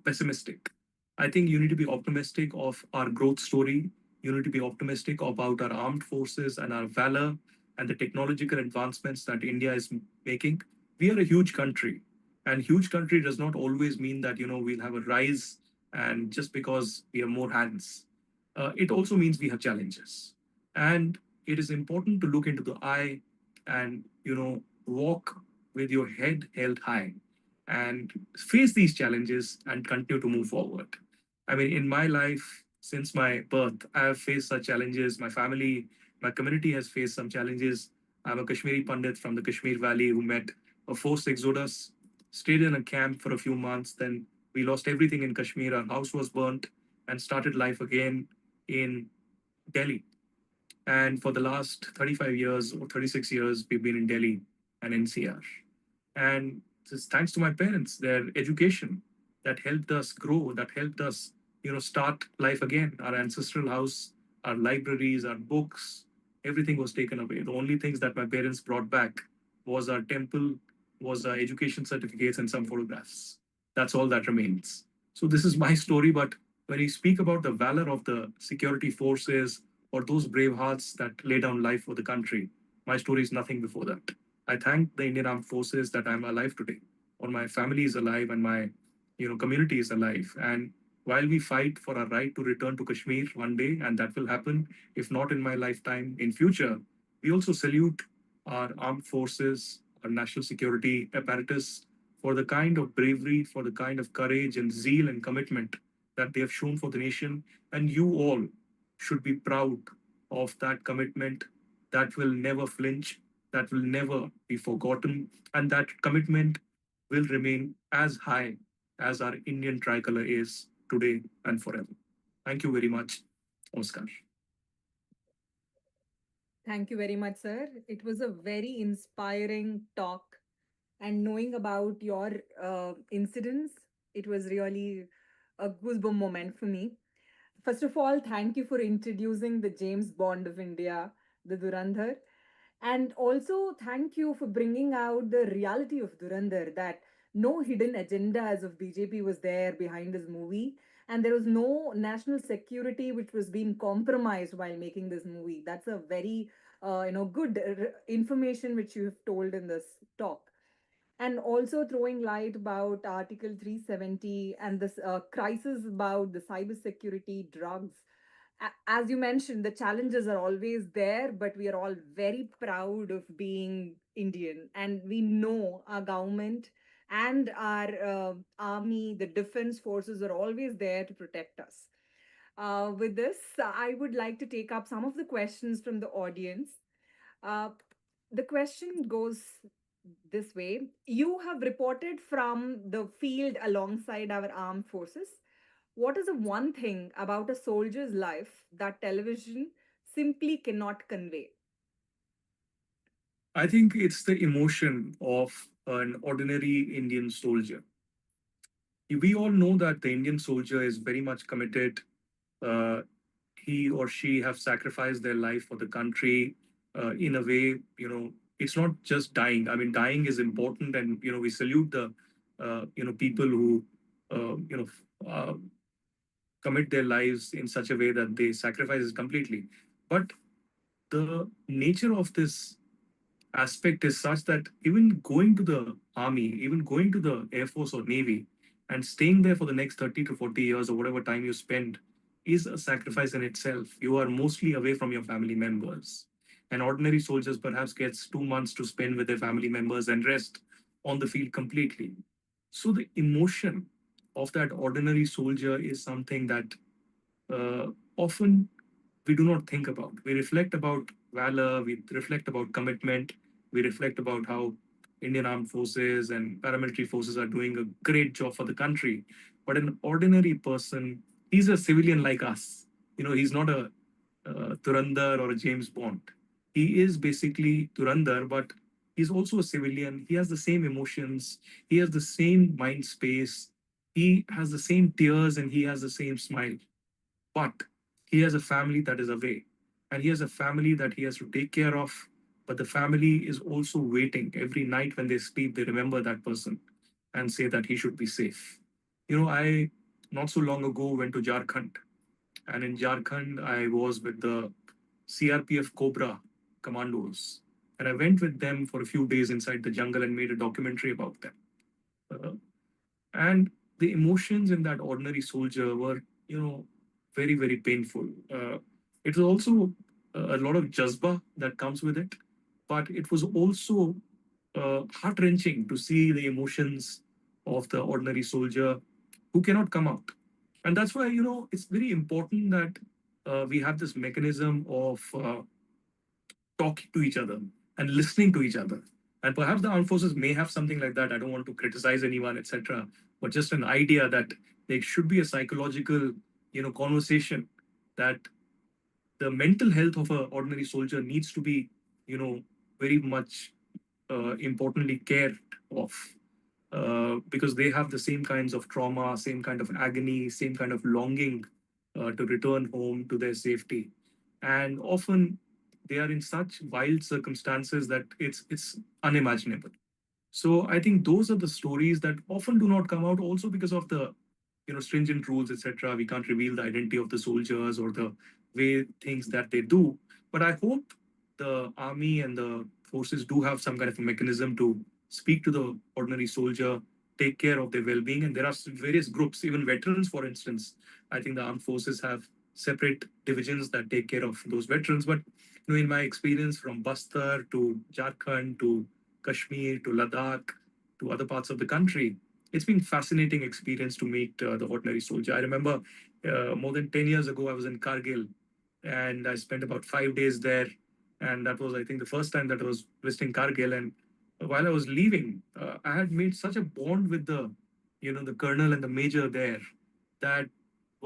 pessimistic. I think you need to be optimistic of our growth story. You need to be optimistic about our armed forces and our valor and the technological advancements that India is making. We are a huge country, and huge country does not always mean that we'll have a rise and just because we have more hands. It also means we have challenges. And it is important to look into the eye and, walk with your head held high and face these challenges and continue to move forward. I mean, in my life, since my birth, I have faced such challenges. My family, my community has faced some challenges. I'm a Kashmiri Pandit from the Kashmir Valley who met a forced exodus, stayed in a camp for a few months, then we lost everything in Kashmir. Our house was burnt and started life again in Delhi. And for the last 35 years or 36 years, we've been in Delhi and NCR. And this is thanks to my parents, their education that helped us grow, that helped us, start life again. Our ancestral house, our libraries, our books, everything was taken away. The only things that my parents brought back was our temple, was our education certificates and some photographs. That's all that remains. So this is my story, but when you speak about the valor of the security forces or those brave hearts that lay down life for the country, my story is nothing before that. I thank the Indian Armed Forces that I'm alive today, or my family is alive and my community is alive. And while we fight for our right to return to Kashmir one day, and that will happen, if not in my lifetime, in future, we also salute our armed forces, our national security apparatus for the kind of bravery, for the kind of courage and zeal and commitment that they have shown for the nation. And you all should be proud of that commitment that will never flinch, that will never be forgotten, and that commitment will remain as high as our Indian tricolor is today and forever. Thank you very much, Oscar. Thank you very much, sir. It was a very inspiring talk, and knowing about your incidents, it was really a goosebump moment for me. First of all, thank you for introducing the James Bond of India, the Durandhar. And also, thank you for bringing out the reality of Durandar, that no hidden agendas of BJP was there behind this movie, and there was no national security which was being compromised while making this movie. That's a very, good information which you have told in this talk. And also throwing light about Article 370 and this crisis about the cybersecurity, drugs. As you mentioned, the challenges are always there, but we are all very proud of being Indian. And we know our government and our army, the defense forces are always there to protect us. With this, I would like to take up some of the questions from the audience. Uh, the question goes this way: you have reported from the field alongside our armed forces. What is the one thing about a soldier's life that television simply cannot convey? I think it's the emotion of an ordinary Indian soldier. We all know that the Indian soldier is very much committed. Uh, he or she have sacrificed their life for the country in a way, it's not just dying. I mean, dying is important, and we salute the people who you know commit their lives in such a way that they sacrifice it completely. But the nature of this aspect is such that even going to the army, even going to the Air Force or Navy, and staying there for the next 30 to 40 years or whatever time you spend is a sacrifice in itself. You are mostly away from your family members. And ordinary soldiers perhaps gets 2 months to spend with their family members and rest on the field completely. So the emotion of that ordinary soldier is something that uh, often we do not think about. We reflect about valor, we reflect about commitment, we reflect about how Indian armed forces and paramilitary forces are doing a great job for the country. But an ordinary person, he's a civilian like us. He's not a Turandar or a James Bond. He is basically Turandar, but he's also a civilian. He has the same emotions, he has the same mind space, he has the same tears, and he has the same smile. But he has a family that is away, and he has a family that he has to take care of. But the family is also waiting every night when they sleep, they remember that person and say that he should be safe. I not so long ago went to Jharkhand, and in Jharkhand, I was with the CRPF Cobra commandos. And I went with them for a few days inside the jungle and made a documentary about them. Uh, and the emotions in that ordinary soldier were very, very painful. It was also a lot of jazba that comes with it, but it was also heart wrenching to see the emotions of the ordinary soldier who cannot come out. And that's why it's very important that we have this mechanism of talking to each other and listening to each other. And perhaps the armed forces may have something like that. I don't want to criticize anyone, etc. But just an idea that there should be a psychological, conversation that the mental health of an ordinary soldier needs to be, you know, very much importantly cared of. Because they have the same kinds of trauma, same kind of agony, same kind of longing to return home to their safety. And often they are in such wild circumstances that it's unimaginable. So I think those are the stories that often do not come out also because of the stringent rules, etc. We can't reveal the identity of the soldiers or the way things that they do. But I hope the army and the forces do have some kind of a mechanism to speak to the ordinary soldier, take care of their well-being. And there are various groups, even veterans, for instance. I think the armed forces have separate divisions that take care of those veterans. But in my experience from Bastar to Jharkhand to Kashmir to Ladakh to other parts of the country, it's been fascinating experience to meet the ordinary soldier. I remember more than 10 years ago, I was in Kargil and I spent about 5 days there. And that was, I think, the first time that I was visiting Kargil. And while I was leaving, I had made such a bond with the colonel and the major there that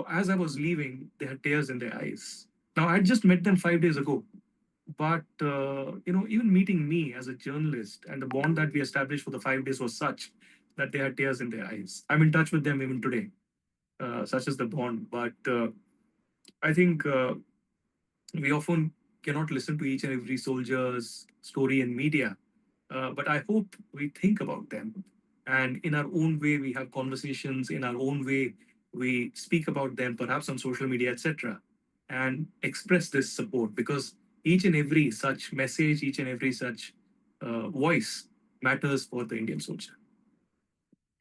as I was leaving, they had tears in their eyes. Now, I had just met them 5 days ago, but even meeting me as a journalist and the bond that we established for the 5 days was such that they had tears in their eyes. I'm in touch with them even today, such is the bond. But I think we often cannot listen to each and every soldier's story in media, but I hope we think about them. And in our own way, we have conversations. In our own way, we speak about them, perhaps on social media, etc., and express this support, because each and every such message, each and every such voice matters for the Indian soldier.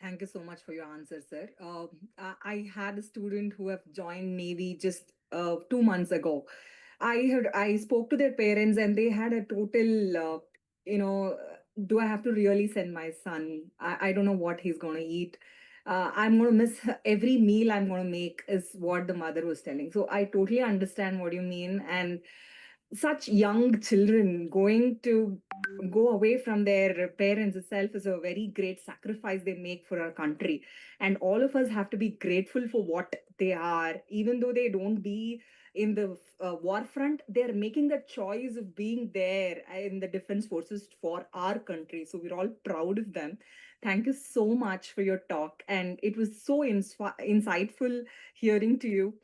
Thank you so much for your answer, sir. I had a student who have joined Navy just 2 months ago. I spoke to their parents and they had a total, do I have to really send my son? I don't know what he's going to eat. I'm going to miss every meal I'm going to make, is what the mother was telling. So I totally understand what you mean. And such young children going to go away from their parents itself is a very great sacrifice they make for our country, and all of us have to be grateful for what they are. Even though they don't be in the war front, they're making the choice of being there in the defense forces for our country, so we're all proud of them. Thank you so much for your talk, and it was so insightful hearing to you.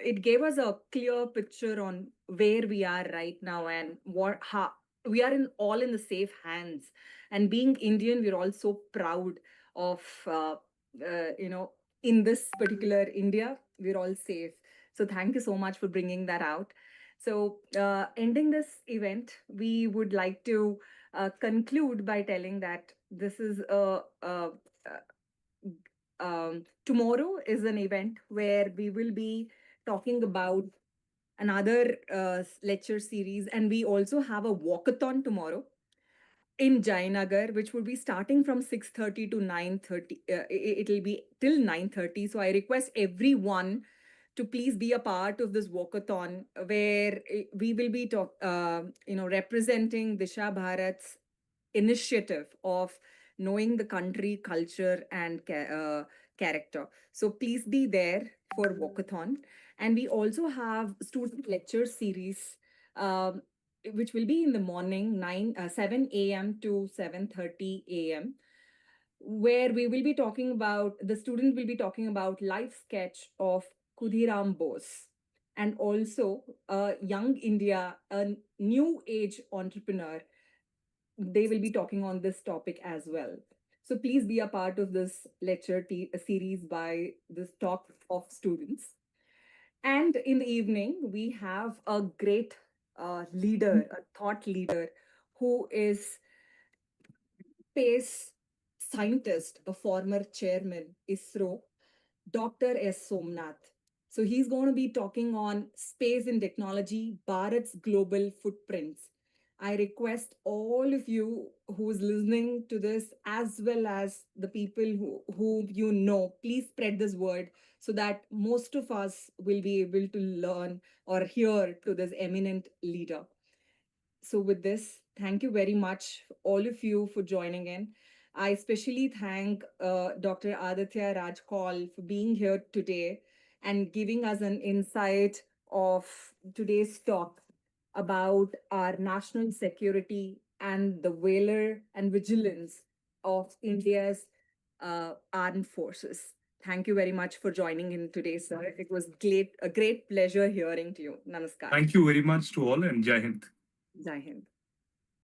It gave us a clear picture on where we are right now and what how we are in all in the safe hands. And being Indian, we're all so proud of you know in this particular India, we're all safe. So thank you so much for bringing that out. So ending this event, we would like to conclude by telling that this is tomorrow is an event where we will be talking about another lecture series, and we also have a walkathon tomorrow in Jayanagar, which will be starting from 6:30 to 9:30. It'll be till 9:30. So I request everyone to please be a part of this walkathon, where we will be representing Disha Bharat's initiative of knowing the country, culture, and character. So please be there for walkathon. And we also have student lecture series, um, which will be in the morning, 7 a.m. to 7:30 a.m., where we will be talking about, the student will be talking about life sketch of Khudiram Bose, and also Young India, a new age entrepreneur. They will be talking on this topic as well. So please be a part of this series by this talk of students. And in the evening, we have a great leader, a thought leader, who is space scientist, a former chairman, ISRO, Dr. S. Somnath. So he's going to be talking on space and technology, Bharat's global footprints. I request all of you who's listening to this, as well as the people who you know, please spread this word so that most of us will be able to learn or hear to this eminent leader. So, with this, thank you very much, all of you, for joining in. I especially thank Dr. Aditya Rajkol for being here today and giving us an insight of today's talk about our national security and the valor and vigilance of India's armed forces. Thank you very much for joining in today, sir. It was a great pleasure hearing to you. Namaskar. Thank you very much to all, and Jai Hind. Jai Hind.